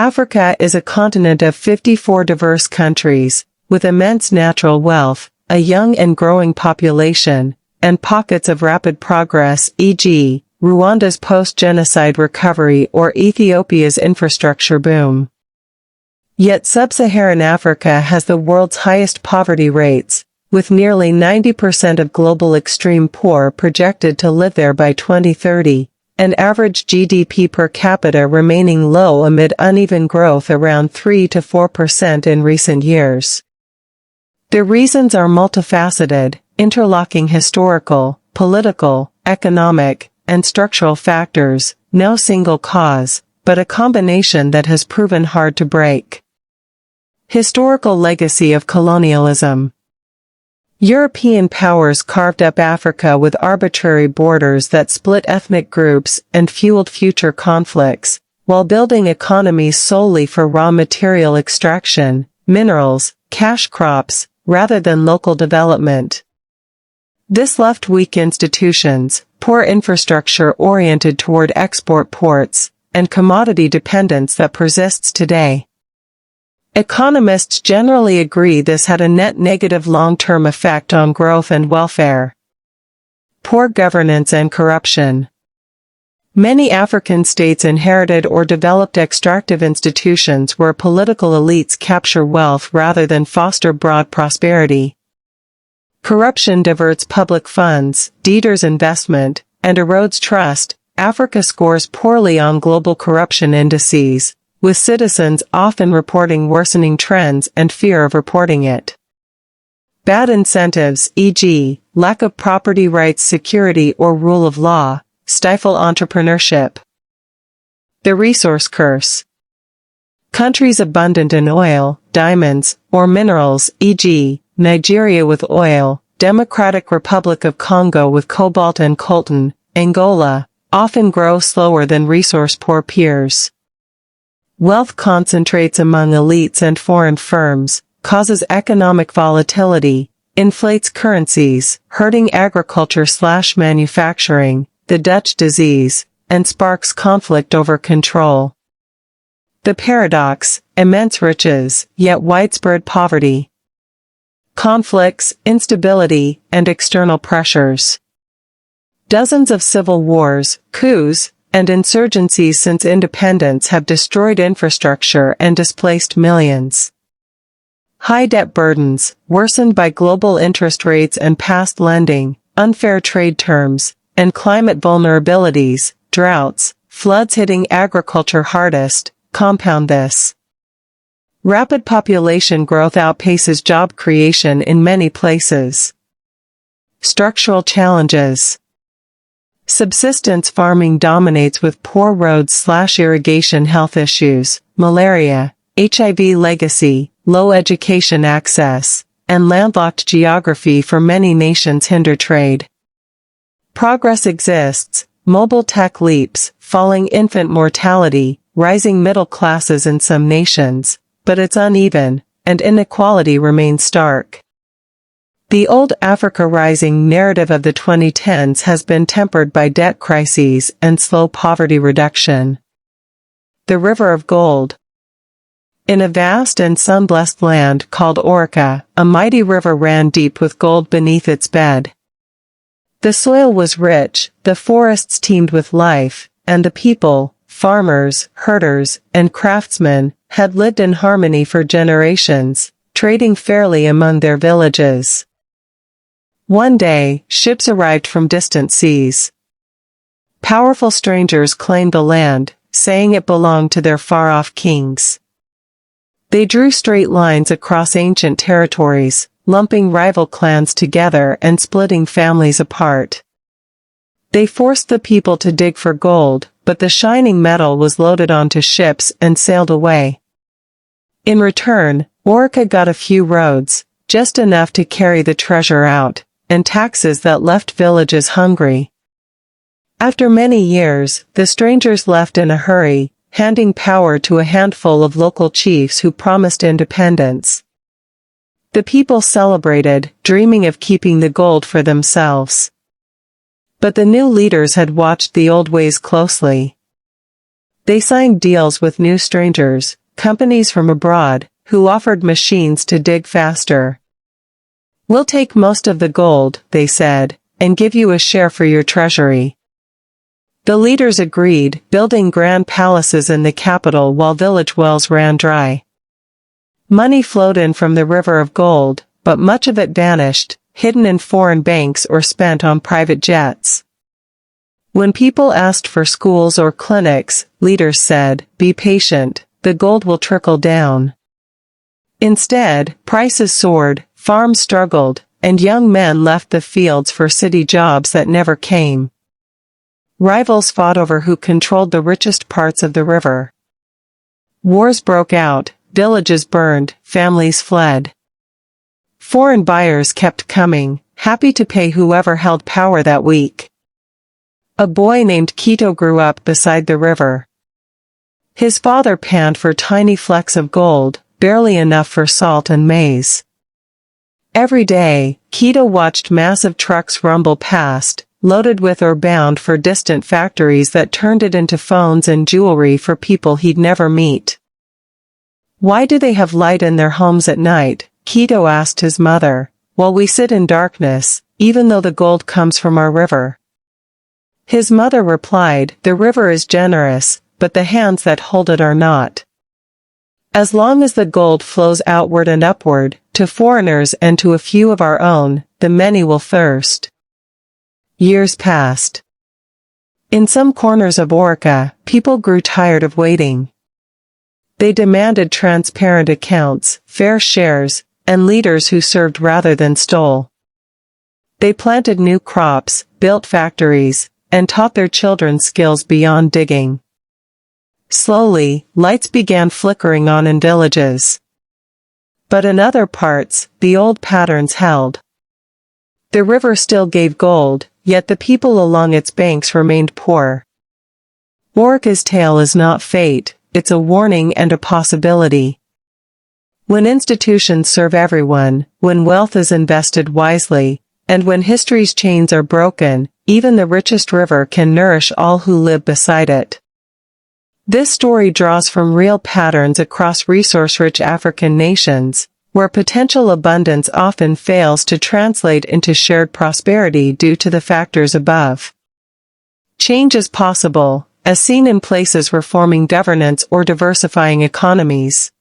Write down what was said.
Africa is a continent of 54 diverse countries, with immense natural wealth, a young and growing population, and pockets of rapid progress, e.g., Rwanda's post-genocide recovery or Ethiopia's infrastructure boom. Yet sub-Saharan Africa has the world's highest poverty rates, with nearly 90% of global extreme poor projected to live there by 2030, and average GDP per capita remaining low amid uneven growth around 3 to 4% in recent years. The reasons are multifaceted, interlocking historical, political, economic, and structural factors, no single cause, but a combination that has proven hard to break. Historical legacy of colonialism. European powers carved up Africa with arbitrary borders that split ethnic groups and fueled future conflicts, while building economies solely for raw material extraction, minerals, cash crops, rather than local development. This left weak institutions, poor infrastructure oriented toward export ports, and commodity dependence that persists today. Economists generally agree this had a net negative long-term effect on growth and welfare. Poor governance and corruption. Many African states inherited or developed extractive institutions where political elites capture wealth rather than foster broad prosperity. Corruption diverts public funds, deters investment, and erodes trust. Africa scores poorly on global corruption indices, with citizens often reporting worsening trends and fear of reporting it. Bad incentives, e.g., lack of property rights security or rule of law, stifle entrepreneurship. The resource curse. Countries abundant in oil, diamonds, or minerals, e.g., Nigeria with oil, Democratic Republic of Congo with cobalt and coltan, Angola, often grow slower than resource-poor peers. Wealth concentrates among elites and foreign firms, causes economic volatility, inflates currencies, hurting agriculture/manufacturing, the Dutch disease, and sparks conflict over control. The paradox, immense riches, yet widespread poverty. Conflicts, instability, and external pressures. Dozens of civil wars, coups, and insurgencies since independence have destroyed infrastructure and displaced millions. High debt burdens, worsened by global interest rates and past lending, unfair trade terms, and climate vulnerabilities, droughts, floods hitting agriculture hardest, compound this. Rapid population growth outpaces job creation in many places. Structural challenges. Subsistence farming dominates with poor roads/irrigation, health issues, malaria, HIV legacy, low education access, and landlocked geography for many nations hinder trade. Progress exists, mobile tech leaps, falling infant mortality, rising middle classes in some nations, but it's uneven, and inequality remains stark. The old Africa rising narrative of the 2010s has been tempered by debt crises and slow poverty reduction. The River of Gold. In a vast and sun-blessed land called Aurica, a mighty river ran deep with gold beneath its bed. The soil was rich, the forests teemed with life, and the people, farmers, herders, and craftsmen, had lived in harmony for generations, trading fairly among their villages. One day, ships arrived from distant seas. Powerful strangers claimed the land, saying it belonged to their far-off kings. They drew straight lines across ancient territories, lumping rival clans together and splitting families apart. They forced the people to dig for gold, but the shining metal was loaded onto ships and sailed away. In return, Aurica got a few roads, just enough to carry the treasure out, and taxes that left villages hungry. After many years, the strangers left in a hurry, handing power to a handful of local chiefs who promised independence. The people celebrated, dreaming of keeping the gold for themselves. But the new leaders had watched the old ways closely. They signed deals with new strangers, companies from abroad, who offered machines to dig faster. "We'll take most of the gold," they said, "and give you a share for your treasury." The leaders agreed, building grand palaces in the capital while village wells ran dry. Money flowed in from the river of gold, but much of it vanished, hidden in foreign banks or spent on private jets. When people asked for schools or clinics, leaders said, "Be patient, the gold will trickle down." Instead, prices soared, farms struggled, and young men left the fields for city jobs that never came. Rivals fought over who controlled the richest parts of the river. Wars broke out, villages burned, families fled. Foreign buyers kept coming, happy to pay whoever held power that week. A boy named Quito grew up beside the river. His father panned for tiny flecks of gold, barely enough for salt and maize. Every day, Quito watched massive trucks rumble past, loaded with or bound for distant factories that turned it into phones and jewelry for people he'd never meet. "Why do they have light in their homes at night?" Quito asked his mother. "While we sit in darkness, even though the gold comes from our river." His mother replied, "The river is generous, but the hands that hold it are not. As long as the gold flows outward and upward, to foreigners and to a few of our own, the many will thirst." Years passed. In some corners of Aurica, people grew tired of waiting. They demanded transparent accounts, fair shares, and leaders who served rather than stole. They planted new crops, built factories, and taught their children skills beyond digging. Slowly, lights began flickering on in villages. But in other parts, the old patterns held. The river still gave gold, yet the people along its banks remained poor. Aurica's tale is not fate, it's a warning and a possibility. When institutions serve everyone, when wealth is invested wisely, and when history's chains are broken, even the richest river can nourish all who live beside it. This story draws from real patterns across resource-rich African nations, where potential abundance often fails to translate into shared prosperity due to the factors above. Change is possible, as seen in places reforming governance or diversifying economies.